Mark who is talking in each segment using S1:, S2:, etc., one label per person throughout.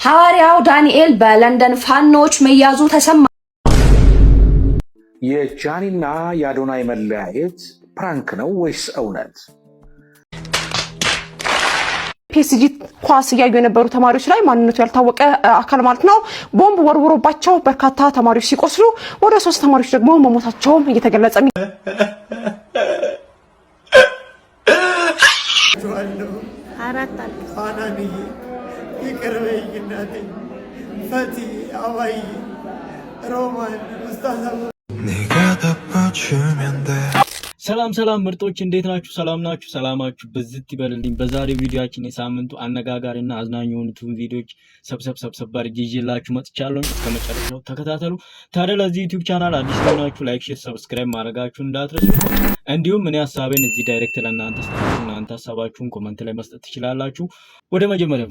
S1: ሐዋርያው ዳንኤል በለንደን ፋኖች መያዙ ተሰማ።
S2: የጃኒና የአዶናይ መለያየት ፕራንክ ነው ወይስ እውነት?
S3: ፒኤስጂ ኳስ እያዩ የነበሩ ተማሪዎች ላይ ማንነቱ ያልታወቀ አካል ማለት ነው ቦምብ ወርውሮባቸው በርካታ ተማሪዎች ሲቆስሉ ወደ 3 ተማሪዎች ደግሞ መሞታቸው እየተገለጸ ነው።
S4: አራት አናኒ ይቅርበኝ እናቴ ፈቲ አባይ ሮማን ኡስታዝ
S5: ሰላም ምርጦች እንዴት ናችሁ? ሰላም ናችሁ? ሰላማችሁ በዝት ይበልልኝ። በዛሬ ቪዲዮአችን የሳምንቱ አነጋጋሪና አዝናኝ የሆኑትን ቪዲዮዎች ሰብሰብ አድርጌ ይዤላችሁ መጥቻለሁ። እስከመጨረሻው ተከታተሉ። ታዲያ ለዚህ ዩቲዩብ ቻናል አዲስ ሆናችሁ ላይክ፣ ሼር፣ ሰብስክራይብ ማድረጋችሁን እንዳትረሱ። እንዲሁም እኔ ሐሳቤን እዚህ ዳይሬክት ለእናንተ አስተላልፋለሁ። እናንተ ሐሳባችሁን ኮሜንት ላይ መስጠት ትችላላችሁ። ወደ መጀመሪያው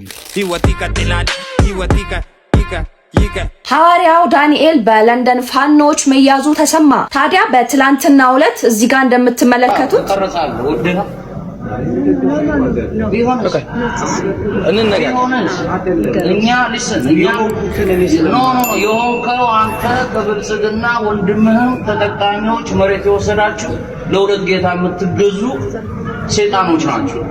S1: ሐዋርያው ዳንኤል በለንደን ፋኖች መያዙ ተሰማ። ታዲያ በትላንትናው ዕለት እዚህ ጋር እንደምትመለከቱት
S6: የሆንከው አንተ ከብልጽግና ወንድምህም ተጠቃሚዎች መሬት የወሰዳችሁ ለሁለት ጌታ የምትገዙ ሴጣኖች ናቸው።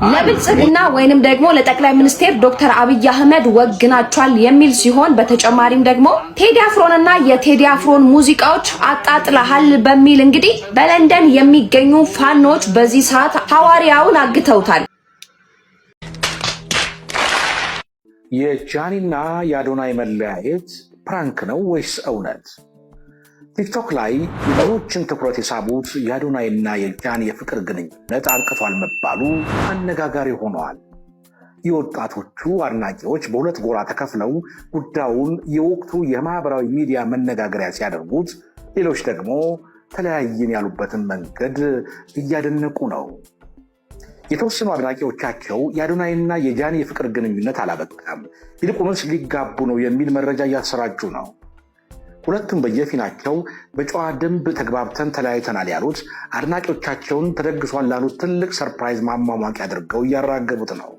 S1: ለብልጽግና ወይንም ደግሞ ለጠቅላይ ሚኒስትር ዶክተር አብይ አህመድ ወግናቸዋል የሚል ሲሆን በተጨማሪም ደግሞ ቴዲ አፍሮንና የቴዲ አፍሮን ሙዚቃዎች አጣጥለሃል በሚል እንግዲህ በለንደን የሚገኙ ፋኖች በዚህ ሰዓት ሐዋርያውን አግተውታል።
S2: የጃኒና የአዶናይ መለያየት ፕራንክ ነው ወይስ እውነት? ቲክቶክ ላይ ብዙዎችን ትኩረት የሳቡት የአዶናይና የጃኒ የፍቅር ግንኙነት አብቅቷል መባሉ አነጋጋሪ ሆነዋል። የወጣቶቹ አድናቂዎች በሁለት ጎራ ተከፍለው ጉዳዩን የወቅቱ የማህበራዊ ሚዲያ መነጋገሪያ ሲያደርጉት፣ ሌሎች ደግሞ ተለያየን ያሉበትን መንገድ እያደነቁ ነው። የተወሰኑ አድናቂዎቻቸው የአዶናይና የጃኒ የፍቅር ግንኙነት አላበቃም፣ ይልቁንስ ሊጋቡ ነው የሚል መረጃ እያሰራጩ ነው። ሁለቱም በየፊናቸው በጨዋ ደንብ ተግባብተን ተለያይተናል ያሉት አድናቂዎቻቸውን ተደግሷል ላሉት ትልቅ ሰርፕራይዝ ማሟሟቂያ አድርገው እያራገቡት ነው።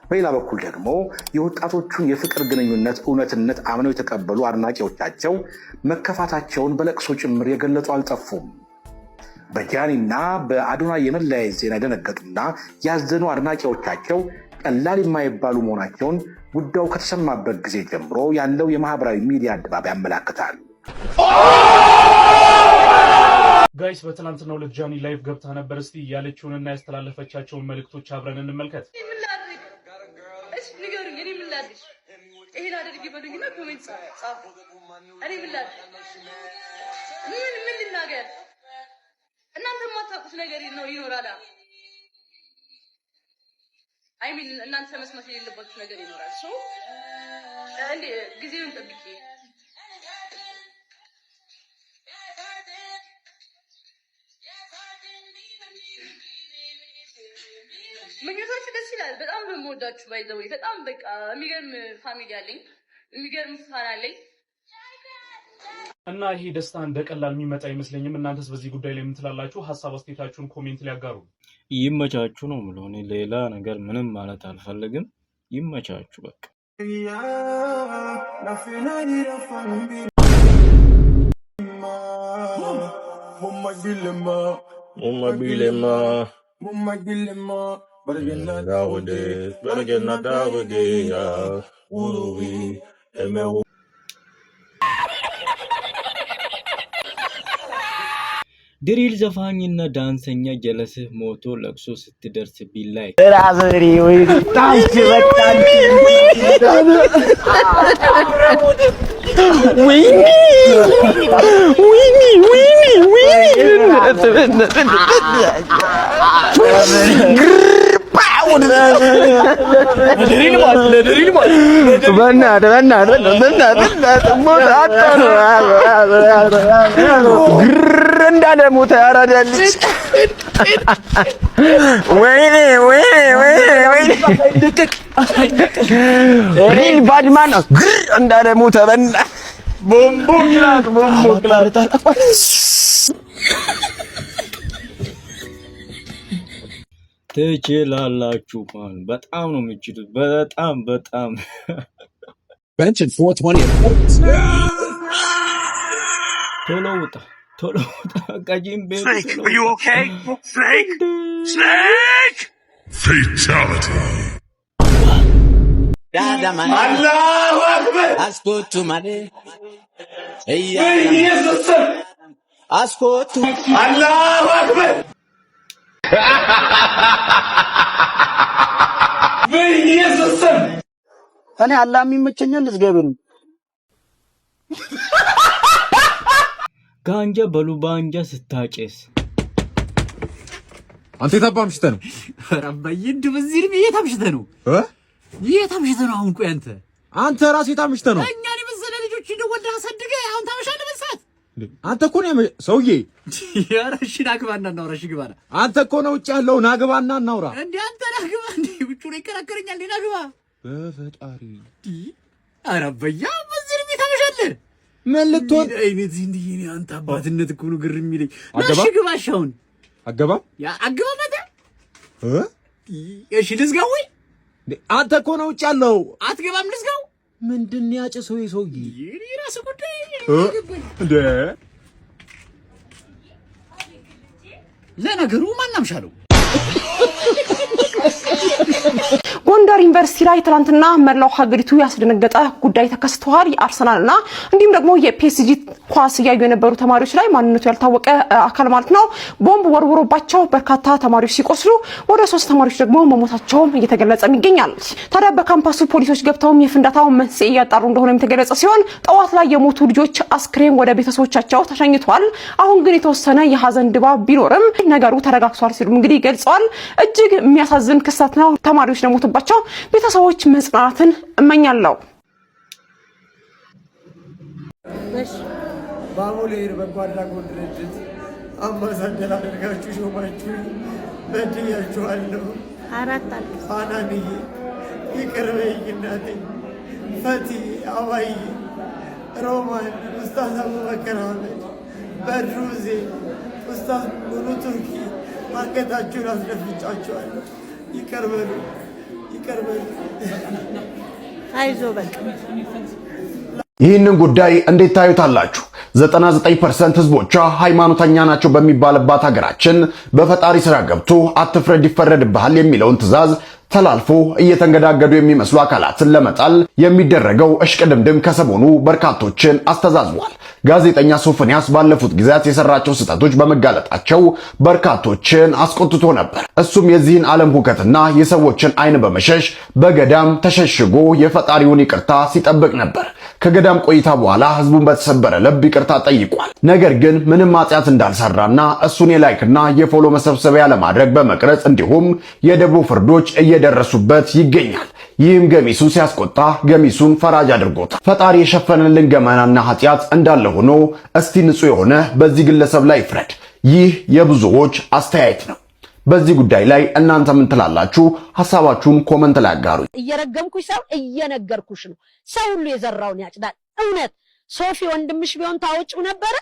S2: በሌላ በኩል ደግሞ የወጣቶቹን የፍቅር ግንኙነት እውነትነት አምነው የተቀበሉ አድናቂዎቻቸው መከፋታቸውን በለቅሶ ጭምር የገለጹ አልጠፉም። በጃኒና በአዶናይ የመለያየት ዜና የደነገጡና ያዘኑ አድናቂዎቻቸው ቀላል የማይባሉ መሆናቸውን ጉዳዩ ከተሰማበት ጊዜ ጀምሮ ያለው የማህበራዊ ሚዲያ አደባባይ ያመለክታል።
S7: ጋይስ በትናንትናው ዕለት ጃኒ ላይቭ ገብታ ነበር። እስቲ ያለችውንና ያስተላለፈቻቸውን መልእክቶች አብረን እንመልከት።
S8: እናንተ ማታውቁት ነገር ነው ይኖራል። አይ ሚን እናንተ መስማት የሌለባችሁ ነገር ይኖራል። ሶ እንዴ ጊዜውን ጠብቂ። ምኞታችሁ ደስ ይላል። በጣም በመወዳችሁ ባይዘው በጣም በቃ የሚገርም ፋሚሊ አለኝ፣ የሚገርም ፋን አለኝ
S7: እና ይሄ ደስታ እንደቀላል የሚመጣ አይመስለኝም። እናንተስ በዚህ ጉዳይ ላይ ምን ትላላችሁ? ሐሳብ አስተያየታችሁን ኮሜንት ላይ ያጋሩ።
S5: ይመቻችሁ ነው የምለው። እኔ ሌላ ነገር ምንም ማለት አልፈልግም። ይመቻችሁ በቃ። ድሪል ዘፋኝና ዳንሰኛ ጀለስህ ሞቶ ለቅሶ ስትደርስ ቢላይ ራዘሪ ወይ ታንቺ በቃ
S9: እንዳለ ሞተ ያራዳልሽ ወይኔ ሪል ባድማን እንዳለ ሞተ በና ቦምቦ ክላት
S5: ትችላላችሁ ማን በጣም ነው የምትችሉት በጣም
S10: Bench at 420.
S5: ቶሎ ውጣ ቀጂም ቤት
S9: Snake, are you okay? Snake! Snake! Fatality. Allahu Akbar!
S10: Ascolto male.
S9: Jesus!
S10: Ascolto.
S9: Allahu Akbar! Jesus!
S6: እኔ አላህ የሚመቸኛል ልዝገብን
S5: ጋንጃ በሉባንጃ ስታጨስ
S10: አንተ የታባምሽተ ነው?
S6: ረባይድ በዚህ ልብ የታምሽተ ነው? የታምሽተ ነው? አሁን ቆይ አንተ
S10: ራስህ የታምሽተ ነው?
S6: እኛን የመሰለ ልጆች እንደወልዳ አሳድገ አሁን ታመሻለህ በሰዓት
S10: አንተ እኮ ነው ሰውዬ
S6: ያረሽ ናግባና እናውራ ግባና
S10: አንተ እኮ ነው ውጭ ያለው ናግባና እናውራ
S6: እንዴ አንተ ናግባ እንዴ ውጭ ላይ ከራከረኛል ናግባ
S10: በፈጣሪ
S6: አረባያ በዚህ ልብ ታመሻለህ
S10: ምን ልትሆን
S6: አይነት እንዴ አንተ አባትነት እኮ ነው ግርም የሚለኝ ናሽ ግባሻውን
S10: አገባ
S6: ያ አገባ መጣ እሺ ልዝጋው ወይ
S10: አንተ እኮ ነው ውጭ ያለው
S6: አትገባም ልዝጋው
S10: ምንድን ያጨሰው የሰውዬ
S6: የራስ ጉዳይ
S10: እንዴ
S6: ለነገሩ ማናምሻለው
S3: ጎንደር ዩኒቨርሲቲ ላይ ትናንትና መላው ሀገሪቱ ያስደነገጠ ጉዳይ ተከስቷል። የአርሰናልና እንዲሁም ደግሞ የፒኤስጂ ኳስ ያዩ የነበሩ ተማሪዎች ላይ ማንነቱ ያልታወቀ አካል ማለት ነው ቦምብ ወርውሮባቸው በርካታ ተማሪዎች ሲቆስሉ ወደ 3 ተማሪዎች ደግሞ መሞታቸው እየተገለጸ ይገኛል። ታዲያ በካምፓሱ ፖሊሶች ገብተው የፍንዳታው መንስኤ ያጣሩ እንደሆነ የተገለጸ ሲሆን ጠዋት ላይ የሞቱ ልጆች አስክሬን ወደ ቤተሰቦቻቸው ተሸኝቷል። አሁን ግን የተወሰነ የሀዘን ድባብ ቢኖርም ነገሩ ተረጋግቷል ሲሉ እንግዲህ ገልጸዋል። እጅግ የሚያሳዝን ክስተት ነው። ተማሪዎች ለሞቱባቸው ቤተሰቦች መጽናናትን እመኛለሁ።
S4: ባሙሌር በጎ አድራጎት ድርጅት አምባሳደር አድርጋችሁ ሾማችሁ በድያችኋለሁ። ፋናንዬ ይቅር በይኝ እናቴ። ፈቲ አባይ ሮማን ኡስታዝ አቡበከር አህመድ በድሩዜ ኡስታዝ ሙሉ ቱርኪ አንገታችሁን አስደፍጫችኋለሁ። ይቅር በሉ
S11: አይዞ በቃ
S12: ይህንን ጉዳይ እንዴት ታዩታላችሁ? 99% ህዝቦቿ ሃይማኖተኛ ናቸው በሚባልባት ሀገራችን በፈጣሪ ስራ ገብቶ አትፍረድ ይፈረድብሃል የሚለውን ትዕዛዝ ተላልፎ እየተንገዳገዱ የሚመስሉ አካላትን ለመጣል የሚደረገው እሽቅድምድም ከሰሞኑ በርካቶችን አስተዛዝቧል። ጋዜጠኛ ሶፎንያስ ባለፉት ጊዜያት የሰራቸው ስህተቶች በመጋለጣቸው በርካቶችን አስቆጥቶ ነበር። እሱም የዚህን ዓለም ሁከትና የሰዎችን አይን በመሸሽ በገዳም ተሸሽጎ የፈጣሪውን ይቅርታ ሲጠብቅ ነበር። ከገዳም ቆይታ በኋላ ህዝቡን በተሰበረ ልብ ይቅርታ ጠይቋል። ነገር ግን ምንም ኃጢአት እንዳልሰራና እሱን የላይክና የፎሎ መሰብሰቢያ ለማድረግ በመቅረጽ እንዲሁም የደቦ ፍርዶች እየደረሱበት ይገኛል። ይህም ገሚሱን ሲያስቆጣ ገሚሱን ፈራጅ አድርጎታል። ፈጣሪ የሸፈነልን ገመናና ኃጢአት እንዳለ ሆኖ እስቲ ንጹህ የሆነ በዚህ ግለሰብ ላይ ፍረድ። ይህ የብዙዎች አስተያየት ነው። በዚህ ጉዳይ ላይ እናንተ ምን ትላላችሁ? ሐሳባችሁን ኮሜንት ላይ አጋሩ።
S11: እየረገምኩሽ ሰው እየነገርኩሽ ነው። ሰው ሁሉ የዘራውን ያጭዳል። እውነት ሶፊ ወንድምሽ ቢሆን ታወጪው ነበረ፣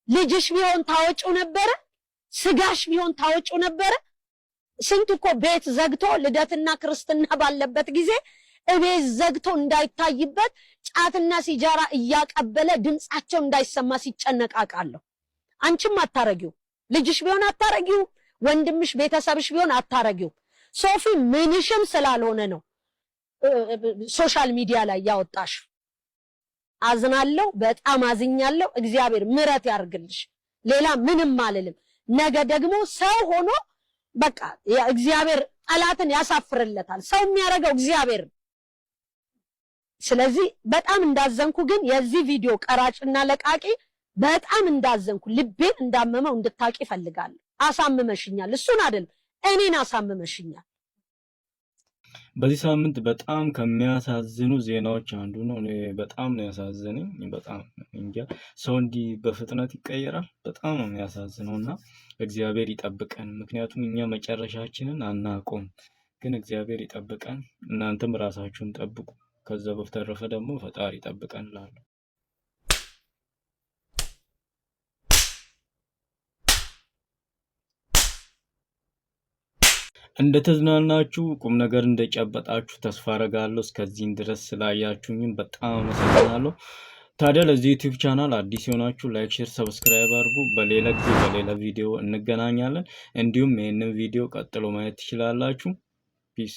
S11: ልጅሽ ቢሆን ታወጪው ነበረ፣ ስጋሽ ቢሆን ታወጪው ነበረ። ስንት እኮ ቤት ዘግቶ ልደትና ክርስትና ባለበት ጊዜ እቤት ዘግቶ እንዳይታይበት ጫትና ሲጃራ እያቀበለ ድምጻቸው እንዳይሰማ ሲጨነቃቃለሁ። አንቺም አታረጊው፣ ልጅሽ ቢሆን አታረጊው፣ ወንድምሽ ቤተሰብሽ ቢሆን አታረጊው። ሶፊ ምንሽም ስላልሆነ ነው ሶሻል ሚዲያ ላይ ያወጣሽ። አዝናለሁ፣ በጣም አዝኛለሁ። እግዚአብሔር ምሕረት ያርግልሽ። ሌላ ምንም አልልም። ነገ ደግሞ ሰው ሆኖ በቃ እግዚአብሔር ጠላትን ያሳፍርለታል። ሰው የሚያደርገው እግዚአብሔር። ስለዚህ በጣም እንዳዘንኩ ግን የዚህ ቪዲዮ ቀራጭና ለቃቂ በጣም እንዳዘንኩ ልቤን እንዳመመው እንድታቂ ፈልጋለሁ። አሳምመሽኛል፣ እሱን አይደል እኔን አሳምመሽኛል።
S5: በዚህ ሳምንት በጣም ከሚያሳዝኑ ዜናዎች አንዱ ነው። እኔ በጣም ነው ያሳዘነኝ። በጣም እንጃ ሰው እንዲህ በፍጥነት ይቀየራል። በጣም ነው የሚያሳዝነውና እግዚአብሔር ይጠብቀን። ምክንያቱም እኛ መጨረሻችንን አናውቀውም፣ ግን እግዚአብሔር ይጠብቀን። እናንተም ራሳችሁን ጠብቁ። ከዛ በተረፈ ደግሞ ፈጣሪ ይጠብቀን እላለሁ። እንደተዝናናችሁ ቁም ነገር እንደጨበጣችሁ ተስፋ አደርጋለሁ። እስከዚህ ድረስ ስላያችሁኝ በጣም አመሰግናለሁ። ታዲያ ለዚህ ዩቲዩብ ቻናል አዲስ የሆናችሁ ላይክ፣ ሼር፣ ሰብስክራይብ አድርጉ። በሌላ ጊዜ በሌላ ቪዲዮ እንገናኛለን። እንዲሁም ይህንን ቪዲዮ ቀጥሎ ማየት ትችላላችሁ። ፒስ